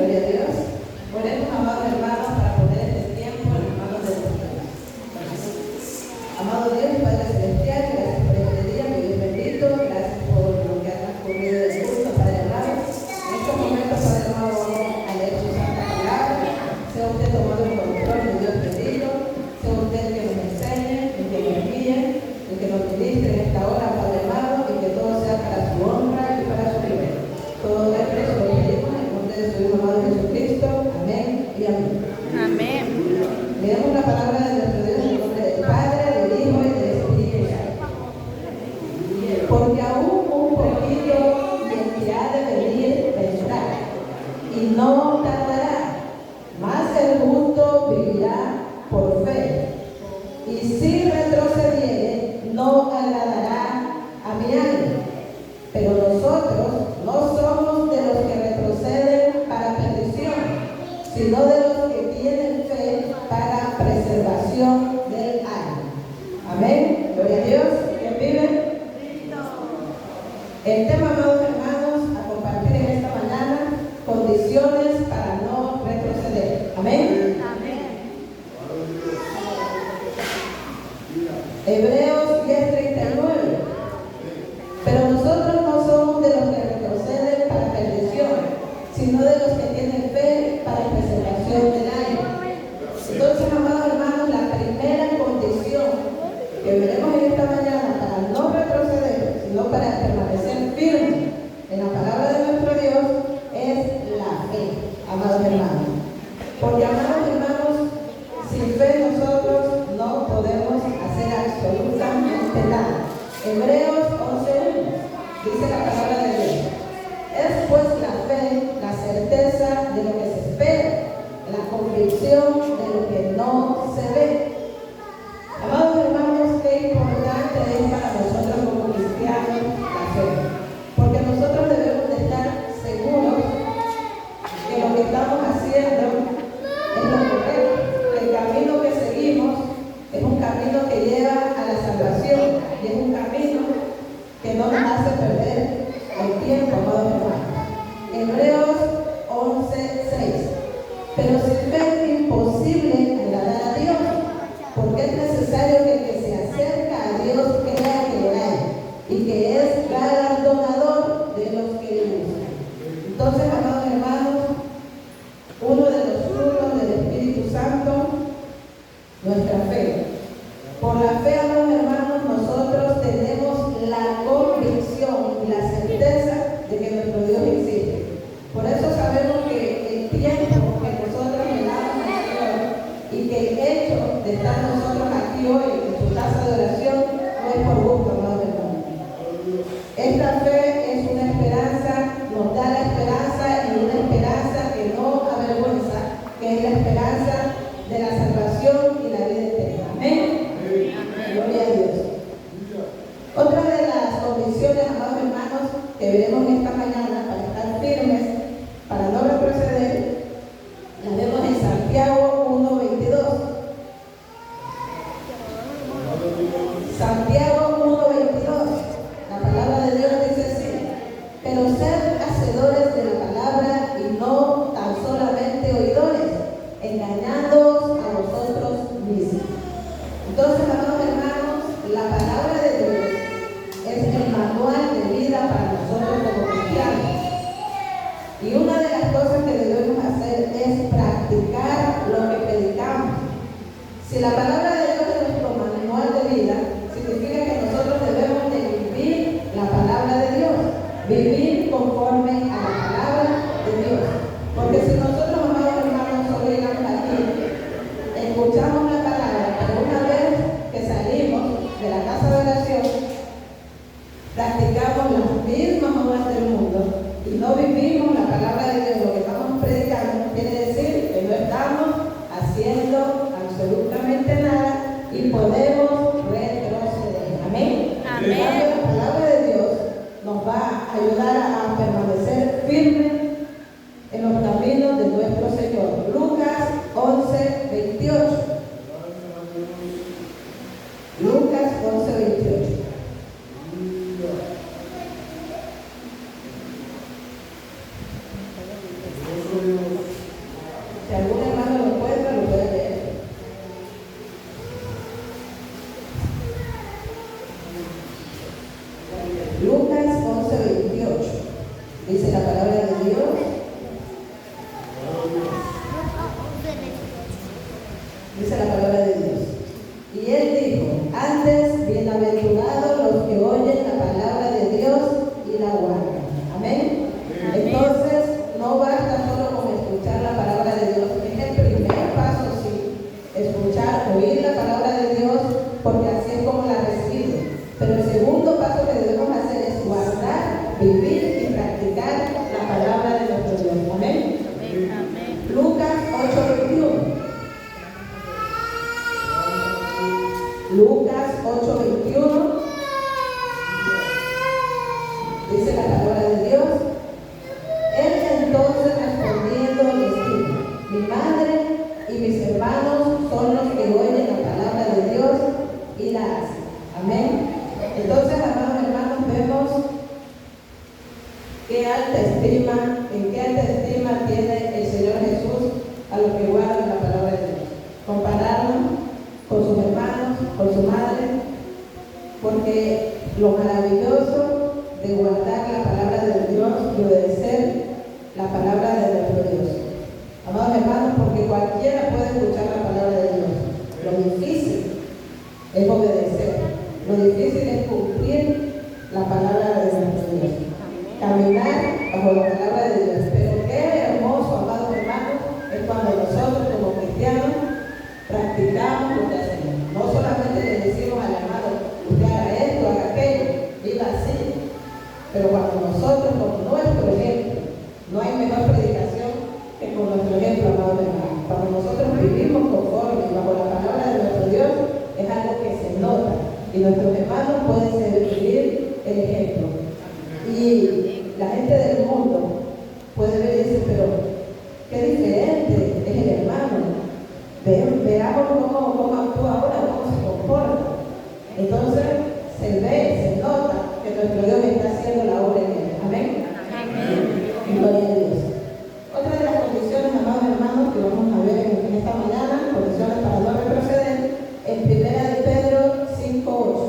gloria a Dios. Oremos, amados hermanos, para poner este tiempo en las manos de Dios. Amado Dios, Padre Celestial, gracias por este día, mi Dios bendito, gracias por lo que ha transcurrido de culto, Padre amado. En estos momentos, Padre amado, vamos a leer su santa palabra. Sea usted tomando el control, mi Dios bendito. Sea usted el que nos enseñe, el que nos guíe, el que nos ministre en esta hora, Padre amado, y que todo sea para su honra y para su gloria. Todo esto lo pedimos en el nombre de su Hijo amado Jesucristo. Amén y amén. Amén. Leemos la palabra de nuestro Dios en el nombre del Padre, del Hijo y del Espíritu Santo. Porque aún un poquito y el que ha de venir vendrá, y no tardará, mas el justo vivirá por fe. Y si retrocediere, no agradará a mi alma. Pero nosotros no somos de los que retroceden para perdición, sino de los que tienen fe para preservación del alma. Amén. Gloria a Dios. ¿Quién vive? El tema, amados hermanos, a compartir en esta mañana, condiciones para no retroceder. Amén. Hebreos 10:39. Pero nosotros no somos de los que retroceden para perdición, sino de los que tienen fe para preservación del alma. Entonces, amados hermanos, la primera condición que veremos en esta mañana para no retroceder, sino para permanecer firmes en la palabra de nuestro Dios, es la fe, amados hermanos. Porque, amados hermanos, sin fe nosotros no podemos hacer absolutamente nada. Hebreos 11:1 dice la palabra de Dios: es pues la fe, la certeza de lo que se espera, la convicción de lo que no se ve. Amados hermanos, qué importante es para nosotros como cristianos la fe, porque nosotros debemos de estar seguros que lo que estamos haciendo es lo correcto, que el camino que seguimos es un camino que lleva a la salvación y es un camino que no nos hace perder el tiempo, amados hermanos. Hebreos 11:6. Pero sin fe es imposible agradar a Dios, porque es necesario que el que se acerca a Dios crea que lo hay y que es galardonador de los que le buscan. Entonces, amados hermanos, uno de los frutos del Espíritu Santo, nuestra fe. Por la fe, amados hermanos, nosotros tenemos la convicción y la certeza de que nuestro Dios existe. Por eso sabemos que el tiempo que nosotros le damos al Señor y que el hecho de estar nosotros aquí hoy en su casa de oración no es por gusto, amados hermanos. Esta fe es una esperanza, nos da la esperanza y una esperanza que no avergüenza, que es la esperanza de la salvación y la vida eterna. Amén. Gloria a Dios. Otra de las condiciones, amados hermanos, que veremos esta mañana para estar firmes, para no retroceder, la vemos en Santiago 1:22. Santiago 1:22. La palabra de Dios dice así: pero sed hacedores de la palabra y no tan solamente oidores, engañándoos a vosotros mismos. Entonces, amados hermanos, la palabra de Dios es el manual de vida para nosotros como cristianos. Y una de las cosas que debemos hacer es practicar lo que predicamos. Si la palabra de Dios es nuestro manual de vida, significa que nosotros debemos de vivir la palabra de Dios, vivir conforme a la palabra de Dios. Porque si nosotros, amados hermanos, solo llegamos aquí, escuchamos la palabra, pero una vez que salimos de la casa de oración, practicamos las mismas obras del mundo y no vivimos la palabra de Dios, lo que estamos predicando, quiere decir que no estamos haciendo absolutamente nada y podemos retroceder. Amén. Amén. La palabra de Dios nos va a ayudar a permanecer firmes en los caminos de nuestro Señor. Lucas 11:28. Lucas 11:28. Si algún hermano lo encuentra, lo puede leer. Lucas 11:28. Dice la palabra de Dios. Dice la palabra de Dios. Y él dijo, antes, bienaventurados los que oyen la palabra de Dios y la guardan. Amén. Entonces, no basta solo con escuchar la palabra de Dios. Es el primer paso, sí. Escuchar, oír la palabra de Dios, porque así es como la recibe. Pero el segundo paso que debemos hacer es guardar, vivir y practicar la palabra de nuestro Dios. Amén. Lucas 8:21. Lucas 8:21. Dice la palabra de Dios. Él entonces respondiendo les dijo, mi madre y mis hermanos son los que oyen la palabra de Dios y la hacen. Amén. Entonces, amados hermanos, vemos qué alta estima, en qué alta estima tiene el Señor Jesús a los que guardan la palabra de Dios. Compararnos con sus hermanos, con su madre, porque lo maravilloso de guardar la palabra de Dios y obedecer la palabra de nuestro Dios. Amados hermanos, porque cualquiera puede escuchar la palabra de Dios. Lo difícil es obedecer. Lo difícil es cumplir la palabra de nuestro Dios. Caminar bajo la palabra de Dios. Pero qué hermoso, amados hermanos, es cuando nosotros como cristianos practicamos lo que hacemos. No solamente le decimos al hermano, usted haga esto, haga aquello, viva así. Pero cuando nosotros, con nuestro ejemplo, no hay mejor predicación que con nuestro ejemplo, amados hermanos. Cuando nosotros vivimos conforme bajo la palabra de nuestro Dios, es algo que se nota. Y nuestros hermanos pueden seguir el ejemplo. Y la gente del mundo puede ver y decir, pero qué diferente es el hermano. Veamos cómo actúa ahora, cómo se comporta. Entonces se ve, se nota que nuestro Dios está haciendo la obra en él. Amén. Amén. Gloria a Dios. Otra de las condiciones, amados hermanos, que vamos a ver en esta mañana, condiciones para no retroceder, en 1 de Pedro 5:8.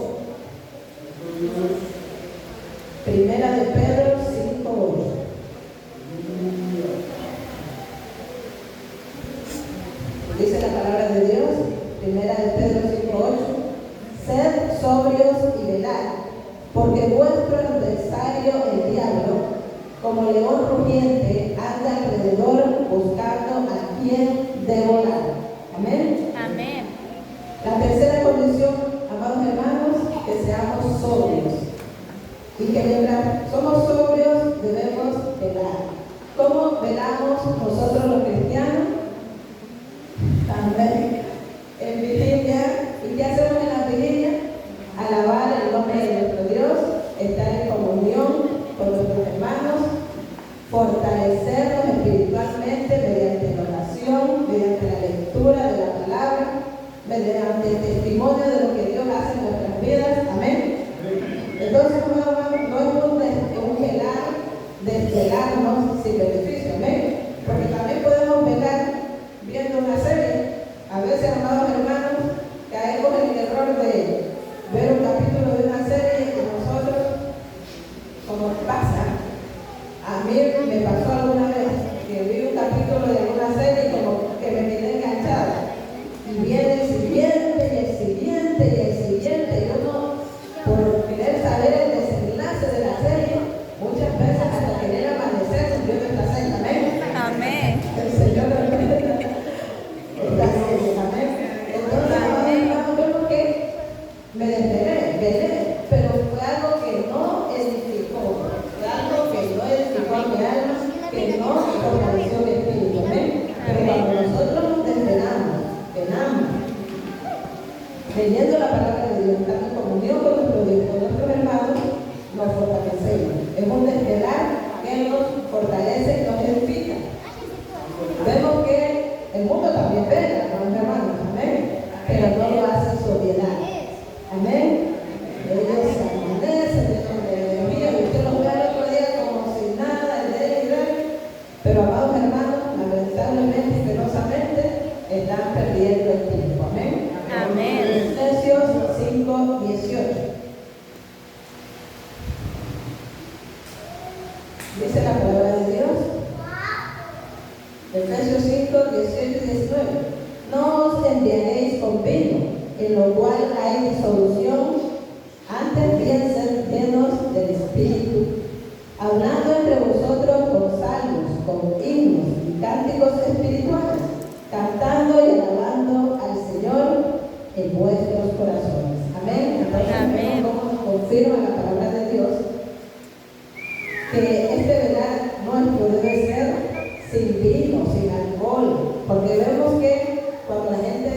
Primera de Pedro 5:8. Dice la palabra de Dios, Primera de Pedro 5:8. Sed sobrios y velad, porque vuestro adversario, el diablo, como león rugiente, anda alrededor buscando a quien devorar. Amén. Amén. La tercera condición, amados hermanos, que seamos sobrios. Y que mientras somos sobrios debemos velar. ¿Cómo velamos nosotros los cristianos? También en vigilia. ¿Y qué hacemos en la vigilia? Alabar el nombre de nuestro Dios, estar en comunión con nuestros hermanos, fortalecernos espiritualmente mediante la oración, mediante la lectura de la palabra, mediante el testimonio de lo que Dios hace en nuestras vidas. Amén. Entonces, no es un velar, desvelarnos sin beneficio. Amén. Porque también podemos velar viendo una serie. A veces, amados hermanos, caemos en el error de ver un capítulo de una serie y nosotros, como pasa, a mí me pasó alguna vez que vi un capítulo de una serie y como que me quedé enganchada. Y viene el siguiente, y el siguiente, y el siguiente, y uno, por querer saber el desenlace de la serie, muchas veces hasta querer amanecer cumpliendo esta serie. Amén. Amén. El Señor nos bendiga. Esta serie. Amén. Entonces, hermanos, vemos que me desvelé, pero fue algo que no edificó, fue algo que no edificó a mi alma, que no fortaleció mi espíritu. Amén. Pero cuando nosotros nos desvelamos, leyendo la palabra de Dios, estando en comunión con nuestro Dios, con nuestros hermanos, nos fortalecemos. Es un desvelar que nos fortalece y nos edifica. Vemos que el mundo también vela, ¿no, hermanos? Amén. Pero no lo hace sobriedad. Amén. Ellos se amanecen, de energía, y usted los ve el otro día como si nada, pero amados hermanos, Dice la palabra de Dios, Efesios 5, 18 y 19. No os enviaréis con vino, en lo cual hay disolución, antes bien ser llenos del Espíritu, hablando entre vosotros con salmos, con himnos y cánticos espirituales, cantando y alabando al Señor en vuestros corazones. Amén. Amén. Como confirma la palabra de Dios, que este verano nuestro debe ser sin vino, sin alcohol, porque vemos que cuando la gente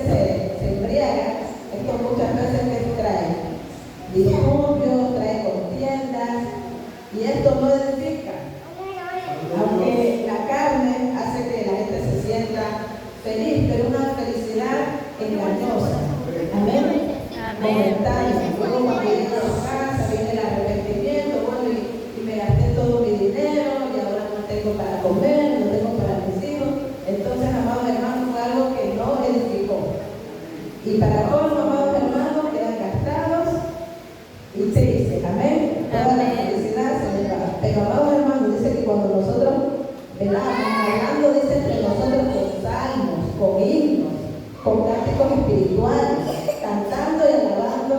se embriaga, esto muchas veces que trae disturbios, trae contiendas, y esto no edifica. Aunque la carne hace que la gente se sienta feliz, pero una felicidad engañosa. Amén. Momentánea. Luego cuando llego a casa viene el arrepentimiento, bueno, y me gasté todo mi dinero, y ahora no tengo para comer, no tengo para mis hijos. Entonces, amados hermanos, fue algo que no edificó. Y para todos los amados hermanos quedan gastados y tristes. Amén. Toda la felicidad se les va. Pero, amados hermanos, dice que cuando nosotros velamos, hablando, dice entre nosotros con salmos, con himnos, con cánticos espirituales, cantando y alabando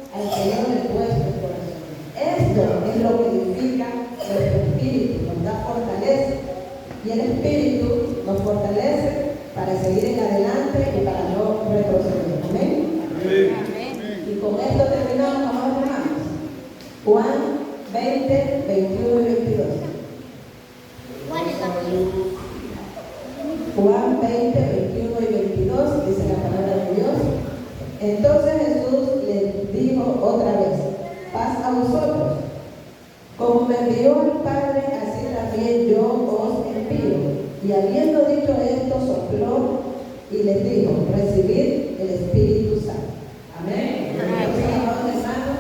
al Señor de vuestros corazones. Esto es lo que edifica nuestro espíritu, nos da fortaleza. Y el espíritu nos fortalece para seguir en adelante y para no retroceder. Amén. Amén. Y con esto terminamos, amados hermanos. Juan 20, 21 y 22. Juan 20, 21 y 22 dice la palabra de Dios. Entonces Jesús les dijo otra vez: paz a vosotros. Como me envió el Padre, así también yo os envío. Y habiendo dicho esto, sopló y les dijo: recibid el Espíritu Santo. Amén. Entonces, amados hermanos,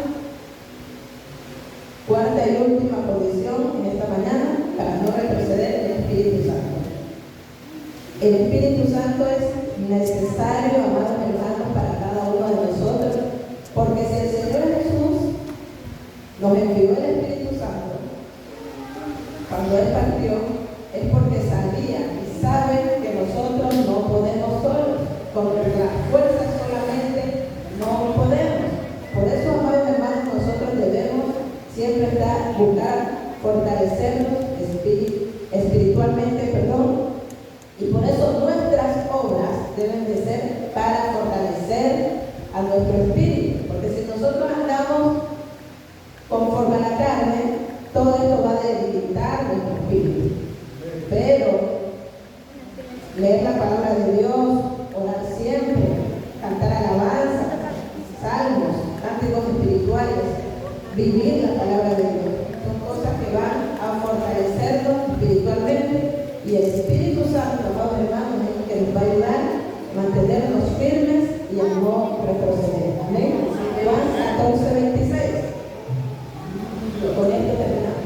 cuarta y última condición en esta mañana para no retroceder: el Espíritu Santo. El Espíritu Santo es necesario, amados hermanos, para cada uno de nosotros, porque si el Señor Jesús nos envió el Espíritu Santo, cuando Él partió, es porque sabía y sabe que nosotros no podemos solos, con nuestras fuerzas solamente no podemos. Por eso, amados hermanos, nosotros debemos siempre buscar fortalecernos espiritualmente, y por eso nuestras obras deben de ser para fortalecer a nuestro espíritu, porque si nosotros andamos conforme a la carne, todo esto va a debilitar nuestro espíritu. Pero leer la palabra de Dios, orar siempre, cantar alabanza, salmos, cánticos espirituales, vivir la palabra de Dios, son cosas que van a fortalecernos espiritualmente. Y el Espíritu Santo, amados hermanos, es el que nos va a ayudar a mantenernos firmes y a no retroceder. Amén. Juan 14, 26. Con esto terminamos.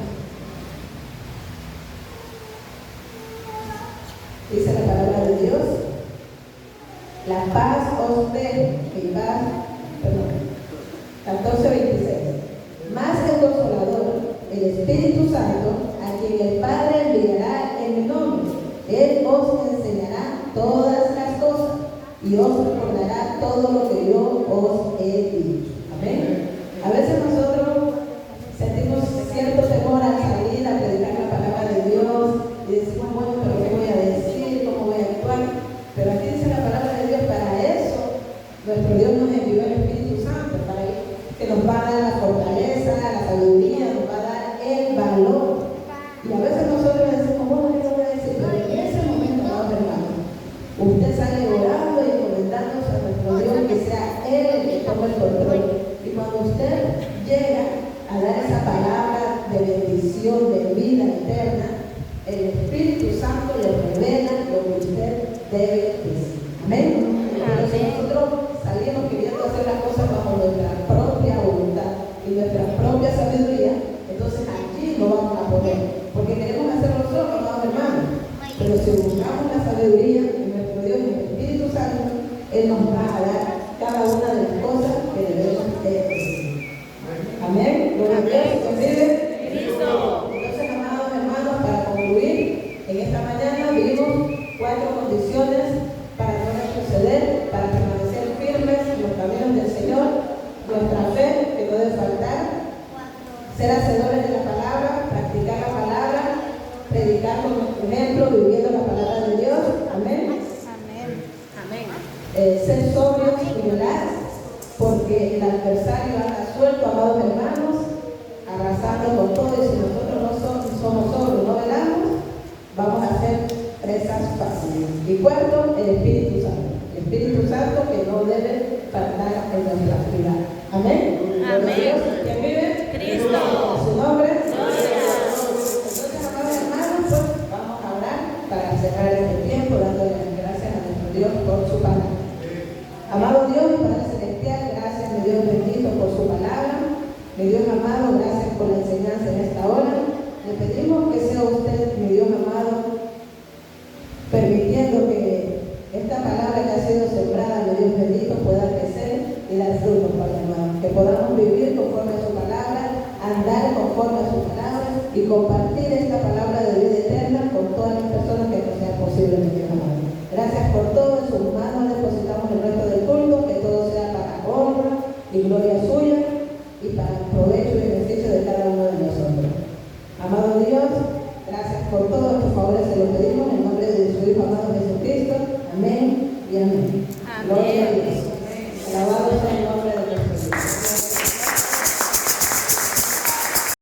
Dice la palabra de Dios: la paz os dejo, mi paz, 14, 26. Más el Consolador, el Espíritu Santo, a quien el Padre enviará en mi nombre, Él os enseñará todas las cosas y os recordará todo lo que yo os he dicho. Amén. A veces nosotros sentimos cierto temor al salir a predicar la palabra de Dios y decimos: bueno, pero ¿qué voy a decir? ¿Cómo voy a actuar? Pero aquí dice la palabra de Dios: para eso nuestro Dios nos envió el Espíritu Santo, para que nos va a dar la fortaleza, la sabiduría, nos va a dar el valor. Y a veces nosotros decimos: bueno, ¿qué voy a decir? Pero en ese momento, amados hermanos, usted sale orando y encomendándose a nuestro Dios, que sea Él el que tome el control. Y cuando usted llega a dar esa palabra de bendición, de vida eterna, el Espíritu Santo le revela lo que usted debe decir. Amén. Pero si nosotros salimos queriendo hacer las cosas bajo nuestra propia voluntad y nuestra propia sabiduría, entonces aquí no vamos a poder, porque queremos hacerlo solos, amados hermanos. Pero si buscamos la sabiduría de nuestro Dios y el Espíritu Santo, Él nos va a dar cada una de las cosas que debemos decir. Amén. Gloria a Dios. Entonces, amados hermanos, todo, y si nosotros no somos solos, no velamos, vamos a ser presas fáciles. Y cuarto, el Espíritu Santo. El Espíritu Santo que no debe faltar en nuestra vida. Amén. Amén. ¿Quién vive? Cristo. A su nombre. Gloria. Entonces, amados hermanos, pues vamos a orar para cerrar este tiempo, dándole las gracias a nuestro Dios por su palabra. Amado Dios y Padre Celestial, gracias, mi Dios bendito, por su palabra. Mi Dios amado, gracias por la enseñanza en esta hora. Le pedimos que sea usted, mi Dios amado, permitiendo que esta palabra que ha sido sembrada, mi Dios bendito, pueda crecer y dar fruto, Padre amado. Que podamos vivir conforme a su palabra, andar conforme a su palabra y compartir esta palabra de vida eterna con todas las personas que nos sea posible, mi Dios amado. Gracias por todo, en sus manos depositamos el resto del culto, que todo sea para honra y gloria suya y para el provecho y beneficio de cada uno de nosotros. Amado Dios, gracias por todos tus favores, se lo pedimos en el nombre de su Hijo amado Jesucristo. Amén y amén. Amén. Gloria a Dios. Alabado sea el nombre de nuestro Dios.